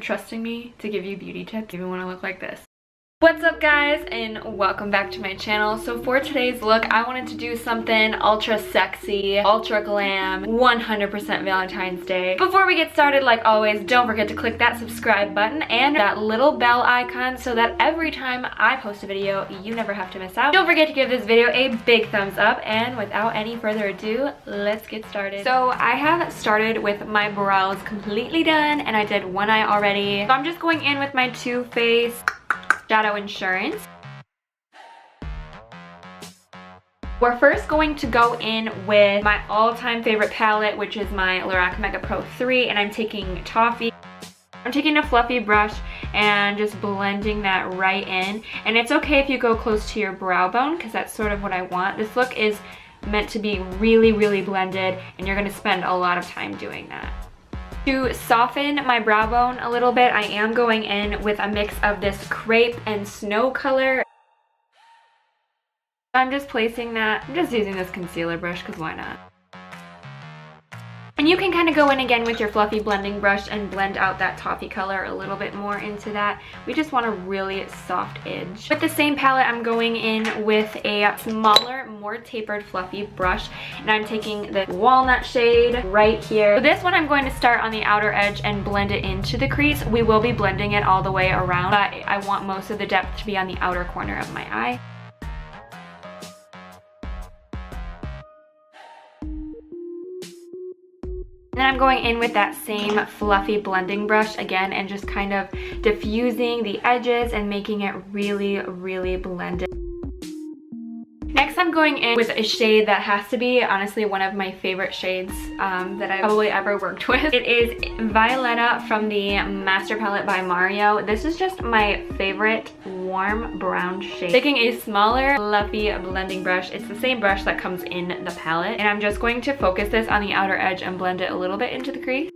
trusting me to give you beauty tips even when I look like this. What's up guys, and welcome back to my channel. So for today's look, I wanted to do something ultra sexy, ultra glam, 100% Valentine's Day. Before we get started, like always, don't forget to click that subscribe button and that little bell icon so that every time I post a video, you never have to miss out. Don't forget to give this video a big thumbs up, and without any further ado, let's get started. So I have started with my brows completely done, and I did one eye already. So I'm just going in with my Too Faced Shadow Insurance. We're first going to go in with my all-time favorite palette, which is my Lorac Mega Pro 3, and I'm taking Toffee. I'm taking a fluffy brush and just blending that right in. And it's okay if you go close to your brow bone, because that's sort of what I want. This look is meant to be really, really blended, and you're going to spend a lot of time doing that. To soften my brow bone a little bit, I am going in with a mix of this crepe and snow color. I'm just placing that. I'm just using this concealer brush because why not? And you can kind of go in again with your fluffy blending brush and blend out that toffee color a little bit more into that. We just want a really soft edge. With the same palette, I'm going in with a smaller, more tapered fluffy brush, and I'm taking the walnut shade right here. So this one I'm going to start on the outer edge and blend it into the crease. We will be blending it all the way around, but I want most of the depth to be on the outer corner of my eye. Then I'm going in with that same fluffy blending brush again and just kind of diffusing the edges and making it really, really blended. Next, I'm going in with a shade that has to be, honestly, one of my favorite shades that I've probably ever worked with. It is Violetta from the Master Palette by Mario. This is just my favorite warm brown shade. Taking a smaller, fluffy blending brush. It's the same brush that comes in the palette. And I'm just going to focus this on the outer edge and blend it a little bit into the crease.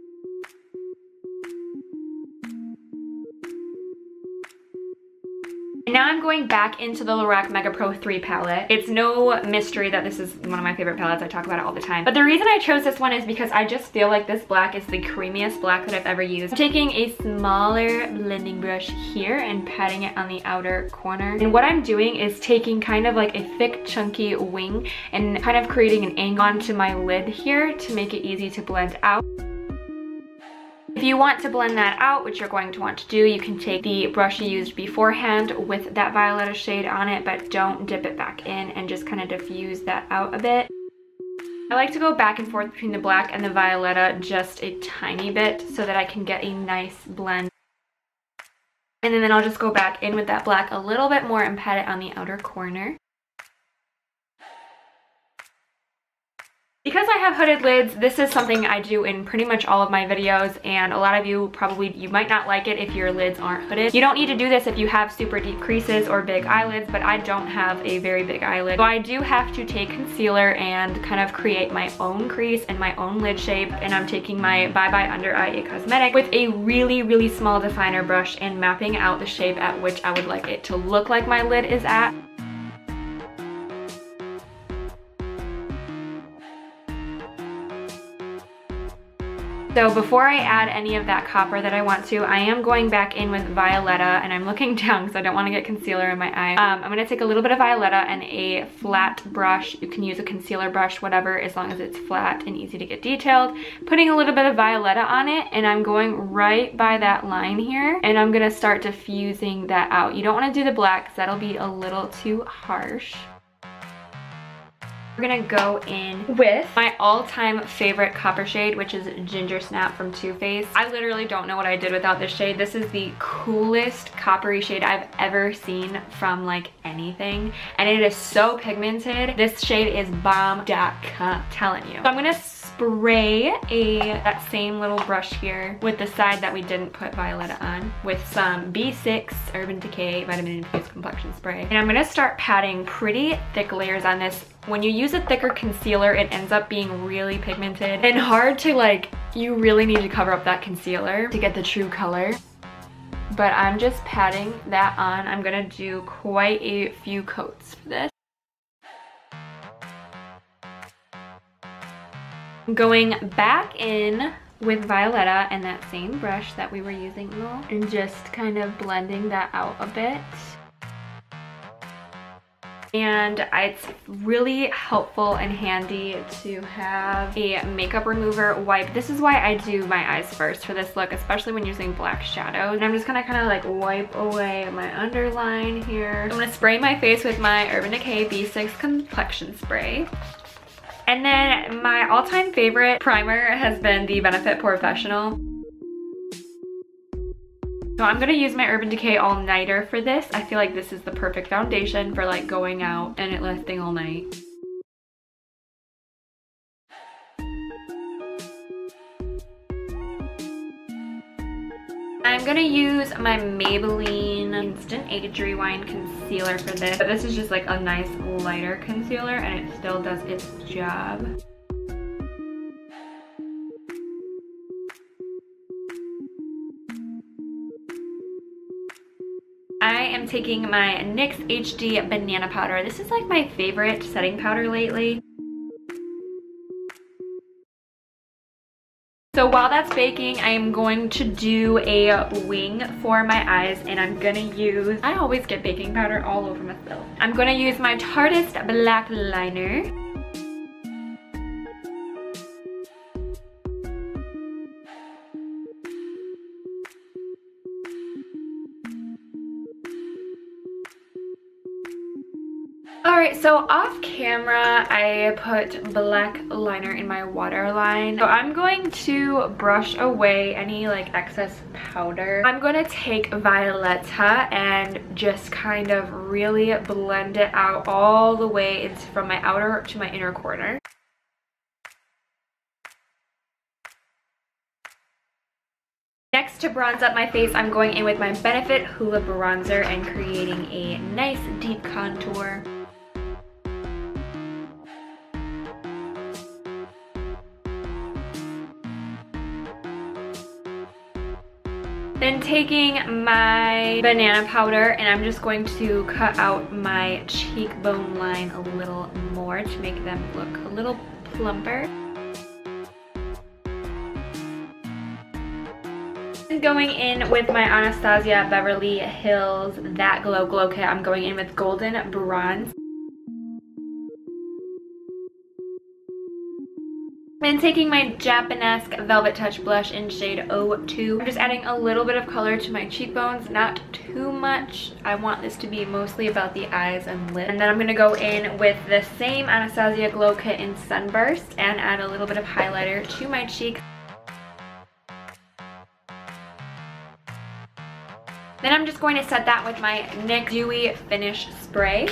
Now I'm going back into the Lorac Mega Pro 3 palette. It's no mystery that this is one of my favorite palettes. I talk about it all the time. But the reason I chose this one is because I just feel like this black is the creamiest black that I've ever used. I'm taking a smaller blending brush here and patting it on the outer corner. And what I'm doing is taking kind of like a thick, chunky wing and kind of creating an angle onto my lid here to make it easy to blend out. If you want to blend that out, which you're going to want to do, you can take the brush you used beforehand with that Violetta shade on it, but don't dip it back in, and just kind of diffuse that out a bit. I like to go back and forth between the black and the Violetta just a tiny bit so that I can get a nice blend. And then I'll just go back in with that black a little bit more and pat it on the outer corner. Because I have hooded lids, this is something I do in pretty much all of my videos, and a lot of you you might not like it if your lids aren't hooded. You don't need to do this if you have super deep creases or big eyelids, but I don't have a very big eyelid. So I do have to take concealer and kind of create my own crease and my own lid shape, and I'm taking my Bye Bye Under Eye Cosmetic with a really, really small definer brush and mapping out the shape at which I would like it to look like my lid is at. So before I add any of that copper that I want to, I am going back in with Violetta, and I'm looking down because I don't want to get concealer in my eye. I'm going to take a little bit of Violetta and a flat brush. You can use a concealer brush, whatever, as long as it's flat and easy to get detailed. Putting a little bit of Violetta on it, and I'm going right by that line here, and I'm going to start diffusing that out. You don't want to do the black because that'll be a little too harsh. We're gonna go in with my all-time favorite copper shade, which is Ginger Snap from Too Faced. I literally don't know what I did without this shade. This is the coolest coppery shade I've ever seen from like anything, and it is so pigmented. This shade is bomb.com, telling you. So I'm gonna spray that same little brush here with the side that we didn't put Violetta on with some B6 Urban Decay Vitamin Infused Complexion Spray. And I'm gonna start patting pretty thick layers on this. When you use a thicker concealer, it ends up being really pigmented and hard to like, you really need to cover up that concealer to get the true color. But I'm just patting that on. I'm gonna do quite a few coats for this. Going back in with Violetta and that same brush that we were using, and just kind of blending that out a bit. And it's really helpful and handy to have a makeup remover wipe. This is why I do my eyes first for this look, especially when using black shadow. And I'm just gonna kind of like wipe away my underline here. I'm gonna spray my face with my Urban Decay B6 complexion spray. And then my all-time favorite primer has been the Benefit Professional. So I'm gonna use my Urban Decay All Nighter for this. I feel like this is the perfect foundation for like going out and it lasting all night. I'm gonna use my Maybelline Instant Age Rewind Concealer for this. But this is just like a nice lighter concealer and it still does its job. I am taking my NYX HD Banana Powder. This is like my favorite setting powder lately. So while that's baking, I am going to do a wing for my eyes, and I'm gonna use, I always get baking powder all over myself. I'm gonna use my Tarteist Black Liner. Alright, so off camera, I put black liner in my waterline. So I'm going to brush away any like excess powder. I'm going to take Violetta and just kind of really blend it out all the way from my outer to my inner corner. Next, to bronze up my face, I'm going in with my Benefit Hoola Bronzer and creating a nice deep contour. Then taking my banana powder and I'm just going to cut out my cheekbone line a little more to make them look a little plumper. And going in with my Anastasia Beverly Hills That Glow Kit, I'm going in with Golden Bronze. And taking my Japanesque Velvet Touch blush in shade 02. I'm just adding a little bit of color to my cheekbones, not too much. I want this to be mostly about the eyes and lips. And then I'm going to go in with the same Anastasia Glow Kit in Sunburst and add a little bit of highlighter to my cheeks. Then I'm just going to set that with my NYX Dewy Finish Spray.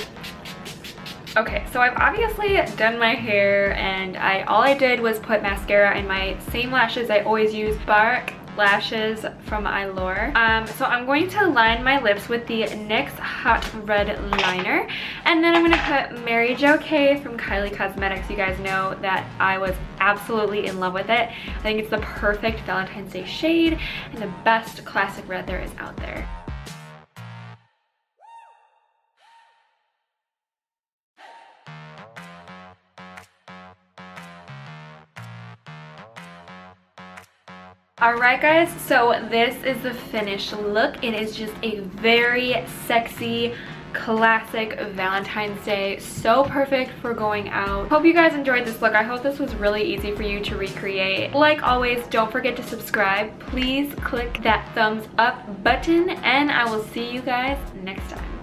Okay, so I've obviously done my hair and all I did was put mascara in my same lashes I always use, Bark Lashes from Eylure. So I'm going to line my lips with the NYX Hot Red Liner, and then I'm going to put Mary Jo K from Kylie Cosmetics. You guys know that I was absolutely in love with it. I think it's the perfect Valentine's Day shade and the best classic red there is out there. Alright guys, so this is the finished look. It is just a very sexy, classic Valentine's Day. So perfect for going out. Hope you guys enjoyed this look. I hope this was really easy for you to recreate. Like always, don't forget to subscribe. Please click that thumbs up button and I will see you guys next time.